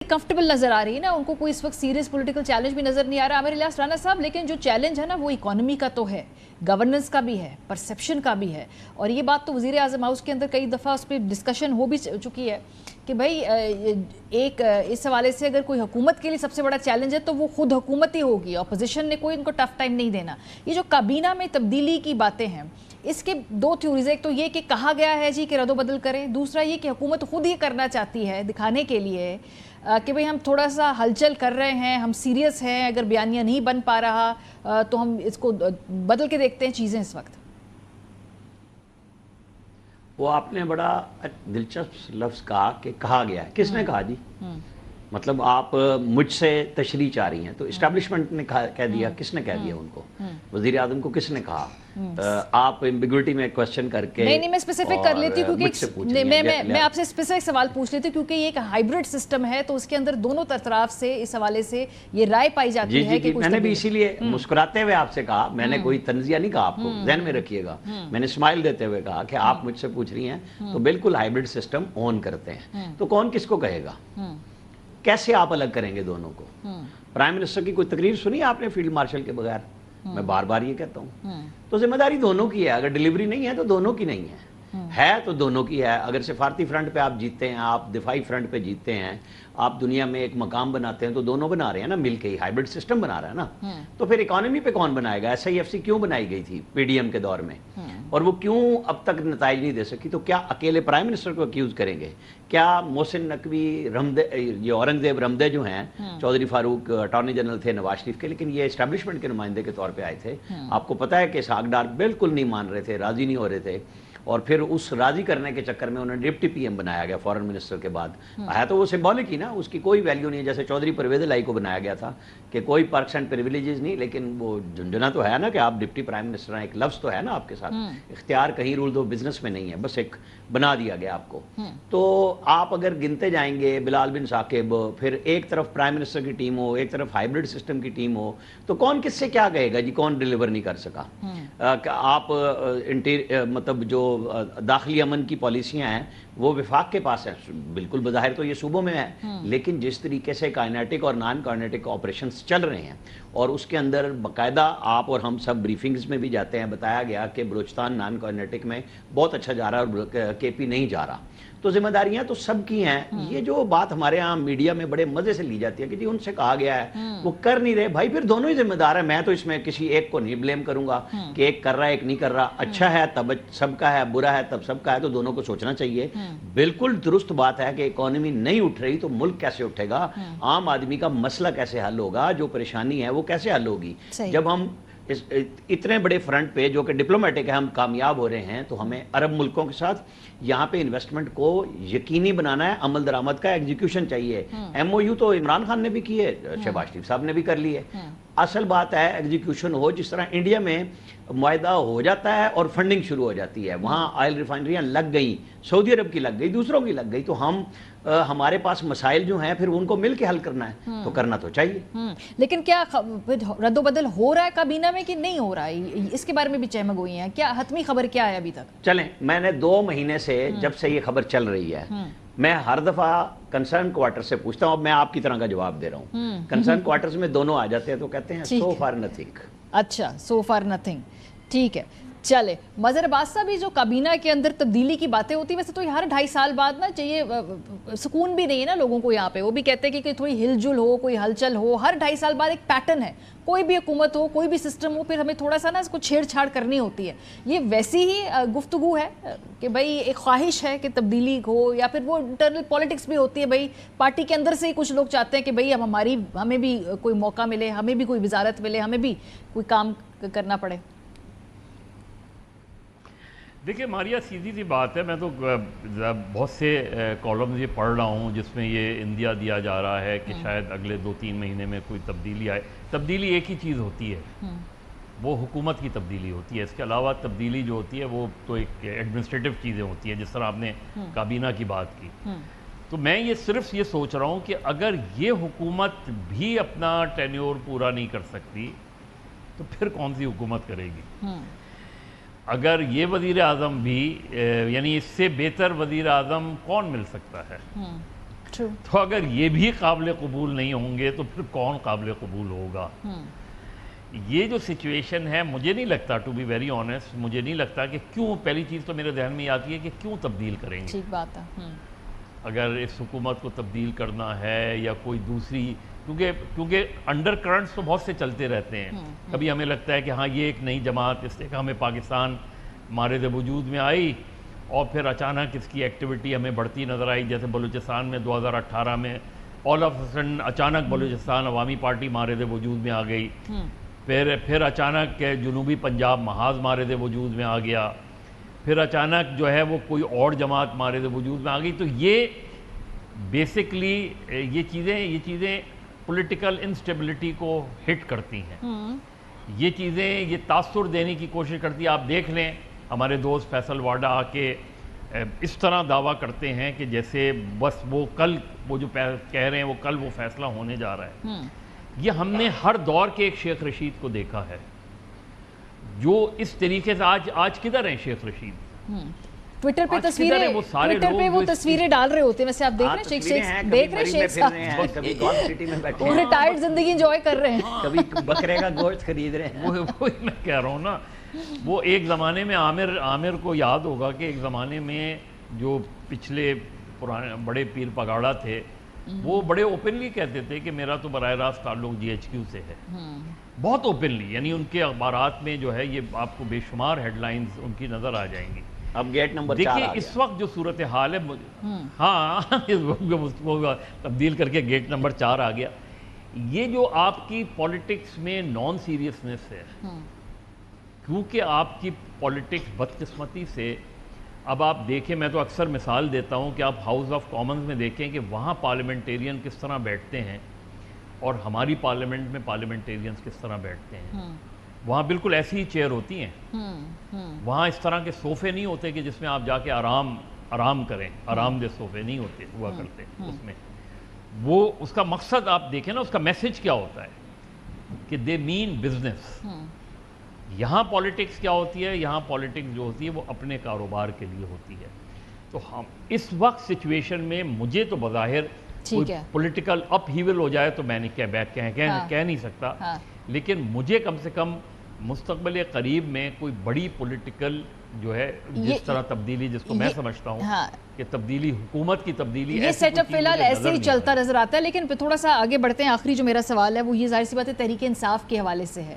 Comfortable नजर आ रही है ना, उनको कोई इस वक्त सीरियस पॉलिटिकल चैलेंज भी नजर नहीं आ रहा आमिर इलियास राणा साहब। लेकिन जो चैलेंज है ना वो इकोनॉमी का तो है, गवर्नेंस का भी है, परसेप्शन का भी है। और ये बात तो वज़ीर आज़म हाउस के अंदर कई दफ़ा उस पर डिस्कशन हो भी चुकी है कि भाई एक इस हवाले से अगर कोई हुकूमत के लिए सबसे बड़ा चैलेंज है तो वो खुद हुकूमत ही होगी, अपोजिशन ने कोई इनको टफ टाइम नहीं देना। ये जो काबीना में तब्दीली की बातें हैं, इसके दो थ्योरीज, एक तो ये कि कहा गया है जी कि रद्दो-बदल करें, दूसरा ये कि हुकूमत खुद ये करना चाहती है दिखाने के लिए कि भाई हम थोड़ा सा हलचल कर रहे हैं, हम सीरियस हैं, अगर बयानिया नहीं बन पा रहा तो हम इसको बदल के देखते हैं चीज़ें इस वक्त। वो आपने बड़ा दिलचस्प लफ्ज़ कहा कि कहा गया है। किसने कहा जी? मतलब आप मुझसे तशरीह चाह रही हैं तो इस्टेब्लिशमेंट ने कह दिया, किसने कह दिया उनको? वज़ीर आज़म को किसने कहा? आप एम्बिग्विटी में क्वेश्चन करके नहीं मैं स्पेसिफिक कर लेती हूँ क्योंकि मैं आपसे स्पेसिफिक सवाल पूछ लेती हूँ क्योंकि ये एक हाइब्रिड सिस्टम है तो उसके अंदर दोनों तरफ से इस हवाले से ये राय पाई जाती है कि मैंने भी इसीलिए मुस्कुराते हुए आपसे कहा, मैंने कोई तंजिया नहीं कहा, आपको ध्यान में रखिएगा, मैंने स्माइल देते हुए कहा कि आप मुझसे पूछ रही हैं तो बिल्कुल हाइब्रिड सिस्टम ऑन करते हैं। तो कौन किसको कहेगा? कैसे आप अलग करेंगे दोनों को? प्राइम मिनिस्टर की कोई तकरीर सुनी आपने फील्ड मार्शल के बगैर? मैं बार बार ये कहता हूँ। तो जिम्मेदारी दोनों की है, अगर डिलीवरी नहीं है तो दोनों की नहीं है तो दोनों की है। अगर सिफारती फ्रंट पे आप जीतते हैं, आप दिफाई फ्रंट पे जीतते हैं, आप दुनिया में एक मकाम बनाते हैं तो दोनों बना रहे हैं ना, मिलके ही हाइब्रिड सिस्टम बना रहा है ना। तो फिर इकोनॉमी पे कौन बनाएगा? SIFC क्यों बनाई गई थी पीडीएम के दौर में और वो क्यों अब तक नताइज नहीं दे सकी? तो क्या अकेले प्राइम मिनिस्टर को अक्यूज करेंगे? क्या मोहसिन नकवी, ये औरंगजेब रमदे जो हैं, चौधरी फारूक अटॉर्नी जनरल थे नवाज शरीफ के, लेकिन ये एस्टेब्लिशमेंट के नुमाइंदे के तौर पर आए थे। आपको पता है कि इसहाक डार बिल्कुल नहीं मान रहे थे, राजी नहीं हो रहे थे और फिर उस राजी करने के चक्कर में उन्हें डिप्टी PM बनाया गया फॉरेन मिनिस्टर के बाद। आया तो वो सिंबॉलिक ही ना, उसकी कोई वैल्यू नहीं है। जैसे चौधरी परवेज लाई को बनाया गया था कि कोई पर्क्स एंड प्रिविलेजेस नहीं, लेकिन वो झुंझुना तो है ना कि आप डिप्टी प्राइम मिनिस्टर हैं, एक लफ्ज़ तो है ना आपके साथ। इख्तियार कहीं रूल दो बिजनेस में नहीं है, बस एक बना दिया गया आपको। तो आप अगर गिनते जाएंगे बिलाल बिन साकिब, फिर एक तरफ प्राइम मिनिस्टर की टीम हो, एक तरफ हाइब्रिड सिस्टम की टीम हो, तो कौन किससे क्या कहेगा जी? कौन डिलीवर नहीं कर सका? आप मतलब जो दाखिली अमन की पॉलिसियां हैं वो विफाक के पास है, बिल्कुल बज़ाहिर तो ये सूबों में है, लेकिन जिस तरीके से काइनेटिक और नॉन काइनेटिक ऑपरेशंस चल रहे हैं और उसके अंदर बाकायदा आप और हम सब ब्रीफिंग्स में भी जाते हैं, बताया गया कि बलूचिस्तान नॉन काइनेटिक में बहुत अच्छा जा रहा है और KP नहीं जा रहा। तो जिम्मेदारियां तो सबकी हैं। ये जो बात हमारे यहाँ मीडिया में बड़े मजे से ली जाती है कि जी उनसे कहा गया है, वो कर नहीं रहे, भाई फिर दोनों ही जिम्मेदार है। मैं तो इसमें किसी एक को नहीं ब्लेम करूंगा कि एक कर रहा है एक नहीं कर रहा। अच्छा है तब सबका है, बुरा है तब सबका है, तो दोनों को सोचना चाहिए। बिल्कुल दुरुस्त बात है कि इकोनॉमी नहीं उठ रही तो मुल्क कैसे उठेगा? आम आदमी का मसला कैसे हल होगा? जो परेशानी है वो कैसे हल होगी? जब हम इतने बड़े फ्रंट पे जो कि डिप्लोमेटिक है हम कामयाब हो रहे हैं, तो हमें अरब मुल्कों के साथ यहाँ पे इन्वेस्टमेंट को यकीनी बनाना है, अमल दरामद का एग्जीक्यूशन चाहिए। MOU तो इमरान खान ने भी की है, शहबाज शरीफ साहब ने भी कर ली है। असल बात है एग्जीक्यूशन हो। जिस तरह इंडिया में मुआहदा हो जाता है और फंडिंग शुरू हो जाती है, वहाँ ऑयल रिफाइनरियाँ लग गई, सऊदी अरब की लग गई, दूसरों की लग गई, तो हम हमारे पास मसाइल जो हैं फिर उनको मिल के हल करना है, तो करना तो चाहिए। लेकिन क्या रद्दो-बदल हो रहा है काबीना में कि नहीं हो रहा है? इसके बारे में भी चहमक हुई है, क्या हतमी खबर क्या है अभी तक? चलें, मैंने 2 महीने से जब से ये खबर चल रही है, मैं हर दफा कंसर्न क्वार्टर से पूछता हूँ, अब मैं आपकी तरह का जवाब दे रहा हूँ। कंसर्न क्वार्टर्स में दोनों आ जाते हैं तो कहते हैं सो फार नथिंग। अच्छा, सो फार नथिंग, ठीक है। चले, मज़हर अब्बास साहब, जो काबीना के अंदर तब्दीली की बातें होती है, वैसे तो हर 2.5 साल बाद ना चाहिए, सुकून भी नहीं है ना लोगों को यहाँ पे। वो भी कहते हैं कि थोड़ी हिलजुल हो, कोई हलचल हो। हर 2.5 साल बाद एक पैटर्न है, कोई भी हुकूमत हो, कोई भी सिस्टम हो, फिर हमें थोड़ा सा ना इसको छेड़छाड़ करनी होती है। ये वैसी ही गुफ्तगू है कि भाई एक ख्वाहिश है कि तब्दीली हो, या फिर वो इंटरनल पॉलिटिक्स भी होती है, भाई पार्टी के अंदर से ही कुछ लोग चाहते हैं कि भाई अब हमें भी कोई मौका मिले, हमें भी कोई वजारत मिले, हमें भी कोई काम करना पड़े। देखिए मारिया, सीधी सी बात है, मैं तो बहुत से कॉलम्स ये पढ़ रहा हूँ जिसमें ये इंदिया दिया जा रहा है कि शायद अगले 2-3 महीने में कोई तब्दीली आए। तब्दीली एक ही चीज़ होती है, वो हुकूमत की तब्दीली होती है। इसके अलावा तब्दीली जो होती है वो तो एक एडमिनिस्ट्रेटिव चीज़ें होती हैं, जिस तरह आपने काबीना की बात की। तो मैं ये सिर्फ ये सोच रहा हूँ कि अगर ये हुकूमत भी अपना टेन्योर पूरा नहीं कर सकती तो फिर कौन सी हुकूमत करेगी? अगर ये वज़ीर आज़म भी, यानी इससे बेहतर वज़ीर आज़म कौन मिल सकता है? تو اگر یہ بھی قابل قبول نہیں ہوں گے تو پھر کون قابل قبول ہوگا؟ یہ جو سچویشن ہے مجھے نہیں لگتا، ٹو بی ویری آنیسٹ، مجھے نہیں لگتا کہ کیوں، پہلی چیز تو میرے ذہن میں یہ آتی ہے کہ کیوں تبدیل کریں گے؟ ٹھیک بات ہے۔ اگر اس حکومت کو تبدیل کرنا ہے یا کوئی دوسری، کیونکہ انڈر کرنٹس تو بہت سے چلتے رہتے ہیں۔ کبھی ہمیں لگتا ہے کہ ہاں یہ ایک نئی جماعت اس طرح ہمیں پاکستان مارد وجود میں آئی، اور پھر اچانک اس کی ایکٹیویٹی ہمیں بڑھتی نظر آئی، جیسے بلوچستان میں 2018 میں آل آف سڈن اچانک بلوچستان عوامی پارٹی مارد وجود میں آ گئی، پھر اچانک جنوبی پنجاب محاذ مارد وجود میں آ گیا، پھر اچانک جو ہے وہ کوئی اور جماعت مارد وجود میں آ گئی۔ تو یہ بیسکلی یہ چیزیں پولیٹیکل انسٹیبلٹی کو ہٹ کرتی ہیں، یہ چیزیں یہ تاثر دینے کی کوشش کرتی ہیں۔ آپ دیکھ لیں ہمارے دوست فیصل واڈا آ کے اس طرح دعویٰ کرتے ہیں کہ جیسے بس وہ کل وہ جو کہہ رہے ہیں وہ کل وہ فیصلہ ہونے جا رہا ہے۔ یہ ہم نے ہر دور کے ایک شیخ رشید کو دیکھا ہے جو اس طریقے سے آج کدھر ہیں شیخ رشید؟ ٹویٹر پہ وہ تصویریں ڈال رہے ہوتے ہیں، ویسے آپ دیکھ رہے ہیں شیخ صاحب کبھی گولف سٹی میں بیٹھے وہ ہیں، ریٹائرڈ زندگی انجوائے کر رہے ہیں، کبھی بکرے کا گوشت خرید رہے ہیں۔ وہی میں کہہ رہا ہوں نا، وہ ایک زمانے میں عامر کو یاد ہوگا کہ ایک زمانے میں جو پچھلے پرانے بڑے پیر پگاڑا تھے وہ بڑے اوپنلی کہتے تھے کہ میرا تو براہ راست تعلق جی ایچ کیو سے ہے، بہت اوپنلی، یعنی ان کے اخبارات میں جو ہے یہ آپ کو بے شمار ہیڈ لائنز ان کی نظر آ جائیں گی۔ اب گیٹ نمبر 4 دیکھیے اس وقت جو صورتحال ہے، ہاں وہ تبدیل کر کے گیٹ نمبر 4 آ گیا۔ یہ جو آپ کی پولیٹکس میں نان سیریسنس ہے، کیونکہ آپ کی پولیٹکس بدقسمتی سے، اب آپ دیکھیں، میں تو اکثر مثال دیتا ہوں کہ آپ ہاؤس آف کامنز میں دیکھیں کہ وہاں پارلیمنٹیرین کس طرح بیٹھتے ہیں اور ہماری پارلیمنٹ میں پارلیمنٹیرینز کس طرح بیٹھتے ہیں۔ وہاں بالکل ایسی ہی چیئر ہوتی ہیں، وہاں اس طرح کے صوفے نہیں ہوتے کہ جس میں آپ جا کے آرام کریں، آرام دہ صوفے نہیں ہوتے ہوا کرتے اس میں۔ وہ اس کا مقصد آپ دیکھیں نا، اس کا میسج کیا ہوتا ہے کہ دے مین بزنس۔ یہاں پولیٹکس کیا ہوتی ہے؟ یہاں پولیٹکس جو ہوتی ہے وہ اپنے کاروبار کے لیے ہوتی ہے۔ تو ہم اس وقت سچویشن میں مجھے تو بظاہر پولیٹیکل اپ ہیول ہو جائے تو میں نے کہہ نہیں سکتا، لیکن مجھے کم سے کم مستقبل قریب میں کوئی بڑی پولیٹیکل جو ہے جس طرح تبدیلی، جس کو میں سمجھتا ہوں کہ تبدیلی، حکومت کی تبدیلی، یہ سیٹ اپ فی الحال ایسے ہی چلتا نظر آتا ہے۔ لیکن پھر تھوڑا سا آگے بڑھتے ہیں، آخری جو میرا سوال ہے وہ یہ ظاہر سی بات ہے تحریک انصاف کے حوالے سے ہے۔